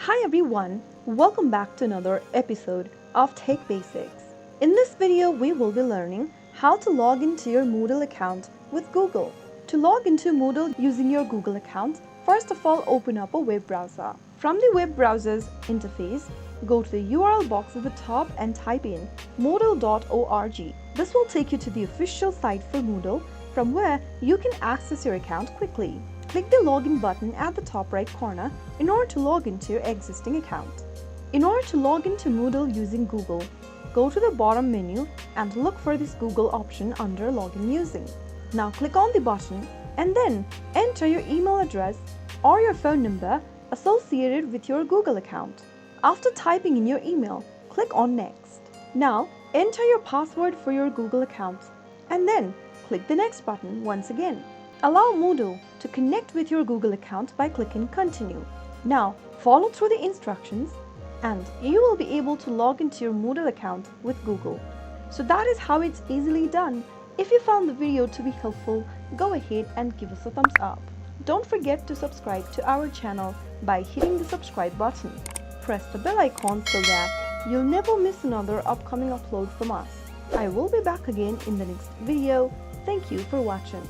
Hi everyone, welcome back to another episode of Tech Basics. In this video, we will be learning how to log into your Moodle account with Google. To log into Moodle using your Google account, first of all open up a web browser. From the web browser's interface, go to the URL box at the top and type in moodle.org. This will take you to the official site for Moodle, from where you can access your account quickly. Click the login button at the top right corner in order to log into your existing account. In order to log into Moodle using Google, go to the bottom menu and look for this Google option under Login Using. Now click on the button and then enter your email address or your phone number associated with your Google account. After typing in your email, click on Next. Now enter your password for your Google account and then click the Next button once again. Allow Moodle to connect with your Google account by clicking Continue. Now, follow through the instructions and you will be able to log into your Moodle account with Google. So that is how it's easily done. If you found the video to be helpful, go ahead and give us a thumbs up. Don't forget to subscribe to our channel by hitting the subscribe button. Press the bell icon so that you'll never miss another upcoming upload from us. I will be back again in the next video. Thank you for watching.